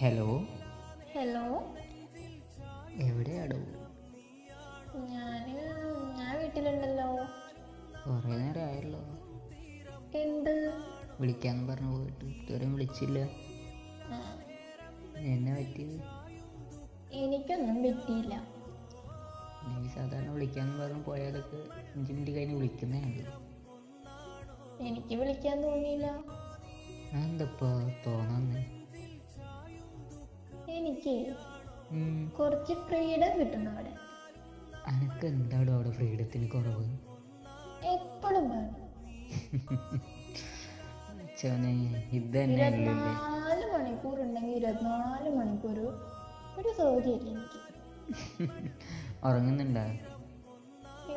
Hello, hello. എവിടെയാടോ? ഞാൻ വീട്ടിലുണ്ടല്ലോ. കുറേ നേരമായല്ലോ. എന്ത്? വിളിക്കാന്ന് പറഞ്ഞു പോയിട്ട് ഇതുവരെയും വിളിച്ചില്ല. ആ, എന്നെ പറ്റിയത്? എനിക്കൊന്നും പറ്റിയില്ല. നീ സാധാരണ വിളിക്കാന്ന് പറഞ്ഞു പോയാലൊക്കെ 5 മിനിറ്റ് കഴിഞ്ഞ് വിളിക്കുന്നതാണല്ലോ. എനിക്ക് വിളിക്കാൻ തോന്നിയില്ല. അതെന്തപ്പാ തോന്നാന്ന്? എനിക്ക് കുറച്ച് ഫ്രീഡം കിട്ടണം അവിടെ. അനക്ക് എന്താടോ അവിടെ ഫ്രീഡത്തിന് കുറവ്? എപ്പോഴും വേണം. ചോനെ ഇത് തന്നെയല്ലേ 24 മണിക്കൂർ ഉണ്ടെങ്കിൽ 24 മണിക്കൂർ ഒരു സൗകര്യമില്ല എനിക്ക്. ഉറങ്ങുന്നുണ്ടാ?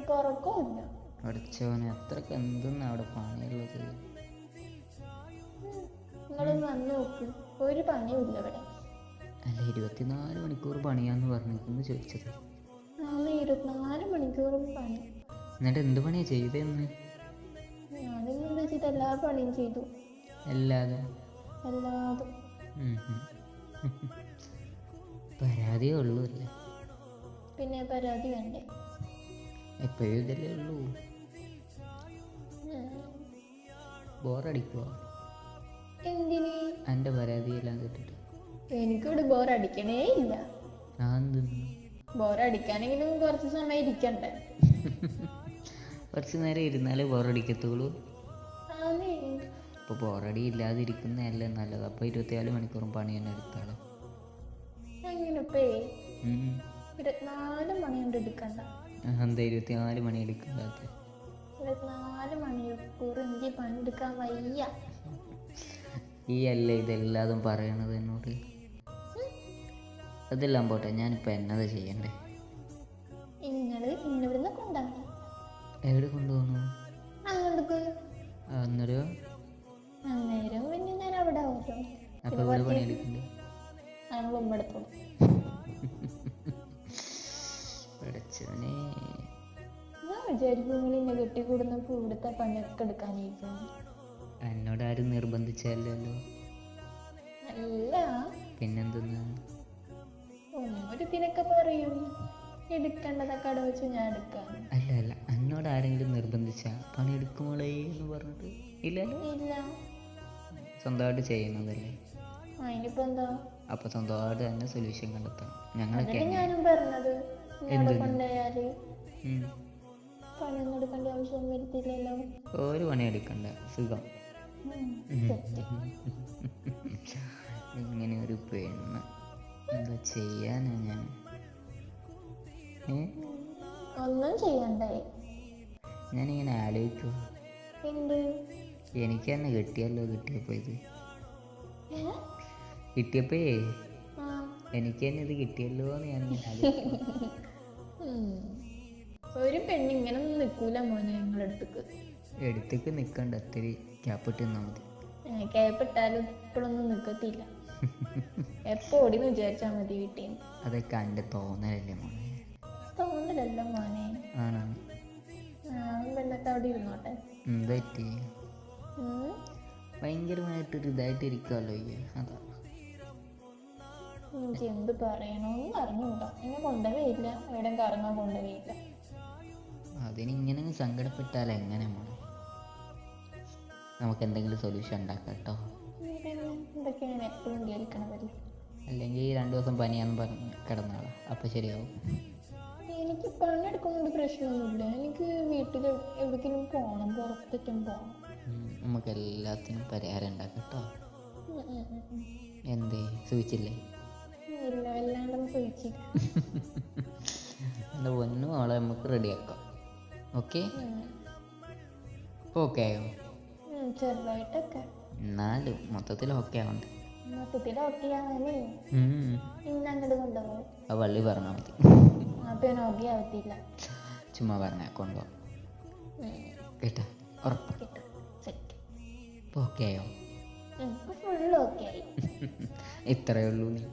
ഇപ്പൊ ഉറക്കമില്ല. പഠിച്ചോനെ, അത്രക്ക് എന്തെന്നാ അവിടെ പണിയുള്ളത്? നിങ്ങളൊന്ന് വന്ന് നോക്ക്, ഒരു പണിയുമില്ല ഇവിടെ. അല്ല, 24 മണിക്കൂർ പണിയാന്ന് പറഞ്ഞിരിക്കുന്നു ചോദിച്ചത്. 24 മണിക്കൂറും പണി. എന്നിട്ട് എന്ത് പണിയാ ചെയ്തെന്ന്? ഞാനിന്ന് വെച്ചിട്ട് എല്ലാ പണിയും ചെയ്തു. അല്ലാതെ എല്ലാതും. പരാതിയേ ഉള്ളൂ അല്ലേ? പിന്നെ പരാതി വേണ്ടേ? എപ്പോഴും ഇതല്ലേ ഉള്ളൂ. ബോറടിക്കുവോ എന്തിന്? എൻ്റെ പരാതിയെല്ലാം കേട്ടിട്ട്? എനിക്കിവിടെ ബോറടിക്കണേ ഇല്ല. ബോറടിക്കാനെങ്കിലും കുറച്ച് സമയം ഇരിക്കണ്ടേ? കുറച്ച് നേരം ഇരുന്നാലേ ബോറടിക്കത്തുള്ളൂ. ആന്നേ. അപ്പോൾ ബോറടി ഇല്ലാതിരിക്കുന്നതല്ലേ നല്ലത്. അപ്പോൾ 24 മണിക്കൂറും പണി തന്നെ എടുത്താലോ? അങ്ങനെ ഇപ്പേ 24 മണി കൊണ്ട് എടുക്കണ്ട. എന്താ 24 മണി എടുക്കാത്ത? 24 മണിക്കൂർ എനിക്ക് പണിയെടുക്കാൻ വയ്യ. ഈ അല്ലേ ഇതെല്ലാതും പറയണത് എന്നോട്? അതെല്ലാം പോട്ടെ, ഞാനിപ്പോൾ എന്നതാ ചെയ്യണ്ടേ? നിങ്ങള് ഇന്നിവിടുന്ന് കൊണ്ടാണ്. എവിടെ കൊണ്ടുപോകണു? അങ്ങോട്ട്. അന്നേരം പിന്നെ ഞാൻ അവിടെ ആവുമല്ലോ. അപ്പോൾ ഇവിടെ പണിയെടുക്കണ്ടേ? ഞങ്ങൾ ഉമ്മടത്തോളൂ. പഠിച്ചവനെ, ഞാൻ വിചാരിക്കും നിങ്ങൾ എന്നെ കെട്ടിക്കൂടുന്നപ്പോൾ ഇവിടുത്തെ പണിയൊക്കെ എടുക്കാനായിരിക്കും. എന്നോട് ആരും നിർബന്ധിച്ചല്ലോ. അല്ല, പിന്നെന്തെന്നാ? ഒന്നൊരുത്തിനൊക്കെ പറയും എടുക്കേണ്ടതൊക്കെ അവിടെ വെച്ച് ഞാൻ എടുക്കാം. അല്ല, എന്നോട് ആരെങ്കിലും നിർബന്ധിച്ചാ പണിയെടുക്കുമ്പോളേ എന്ന് പറഞ്ഞിട്ട്? ഇല്ലല്ലോ. ഇല്ല. സ്വന്തമായിട്ട് ചെയ്യുന്നതല്ലേ? അതിനിപ്പോ എന്താ? അപ്പൊ സ്വന്തമായിട്ട് തന്നെ സൊല്യൂഷൻ കണ്ടെത്തണം. ഞങ്ങളൊക്കെ ഞാനും പറഞ്ഞത് കൊണ്ടുപോയാല് പണിയൊന്നും എടുക്കേണ്ട ആവശ്യം വരുത്തില്ലല്ലോ. ഒരു പണി എടുക്കണ്ട, സുഖം. ഇങ്ങനെ ഒരു പെണ്ണ് എന്താ ചെയ്യാനാ ഞാൻ? ഒന്നും ചെയ്യണ്ടേ? ഞാനിങ്ങനെ ആലോചിക്കുക, എന്ത്? എനിക്ക് തന്നെ കിട്ടിയപ്പോ കിട്ടിയപ്പോ എനിക്ക് തന്നെ ഇത് കിട്ടിയല്ലോ എന്ന് ഞാൻ ആലോചിക്കും. ഒരു പെണ്ണിങ്ങനെ ഒന്നും നിൽക്കൂല മോനെ. എടുത്തേക്ക് നിൽക്കണ്ട, ഒത്തിരി ക്യാപ്പിട്ട് നിന്നാൽ മതി. ക്യാപ്പിട്ടാലും ഇപ്പോഴൊന്നും നിൽക്കത്തില്ല. എപ്പോ ഓടിന്ന് വിചാരിച്ചാൽ മതി വീട്ടിൽ. അതൊക്കെ എൻ്റെ തോന്നലല്ലേ മോനെ? തോന്നലല്ല മോനെ. ആണാണ്. പെണ്ണൊക്കെ അവിടെ ഇരുന്നോട്ടെ. എന്താ പറ്റി? ഭയങ്കരമായിട്ടൊരു ഇതായിട്ട് ഇരിക്കുമല്ലോ ഈ. അതാ എനിക്ക് എന്ത് പറയണമെന്ന് അറിഞ്ഞൂടാ. എന്നെ കൊണ്ടുപോയില്ല, എവിടെ കറങ്ങാൻ കൊണ്ടുപോയില്ല. അതിനിങ്ങനെ സങ്കടപ്പെട്ടാൽ എങ്ങനെ മോനെ? നമുക്ക് എന്തെങ്കിലും സൊല്യൂഷൻ ഉണ്ടാക്കാം കേട്ടോ. എന്തൊക്കെയാണ് എപ്പോഴും കേൾക്കണതല്ലേ? അല്ലെങ്കിൽ 2 ദിവസം പനിയാന്ന് പറഞ്ഞ് കിടന്നാളാ, അപ്പം ശരിയാവും. എനിക്ക് പണിയെടുക്കുന്നതുകൊണ്ട് പ്രശ്നമൊന്നുമില്ല. എനിക്ക് വീട്ടിൽ എവിടേക്കെങ്കിലും പോകണം, പുറത്തേക്കും പോകണം. നമുക്ക് എല്ലാത്തിനും പരിഹാരം ഉണ്ടാക്കാം കേട്ടോ. എന്തേ സൂചിച്ചില്ലേ? ഇല്ല, വല്ലാണ്ടൊന്നും ചോദിച്ചില്ല. എൻ്റെ പൊന്നും അവളെ നമുക്ക് റെഡിയാക്കാം. ഓക്കെ? ഓക്കെ ആയോ? ചെറുതായിട്ടൊക്കെ. എന്നാലും മൊത്തത്തിൽ ഓക്കെ ആവണ്ടേ? മൊത്തത്തിൽ ഓക്കെ ആവാനേ ഇന്ന് അങ്ങോട്ട് കൊണ്ടുപോകും. ആ വള്ളി പറഞ്ഞാൽ മതി. അപ്പൊ ഞാൻ ഓക്കെ ആവത്തില്ല. ചുമ്മാ പറഞ്ഞാൽ കൊണ്ടുപോകാം കേട്ടോ? ഉറപ്പ്? സെറ്റ്. ഇപ്പോൾ ഓക്കെ ആയോ? ഫുൾ ഓക്കെ ആയി. ഇത്രയേ ഉള്ളൂ നീ.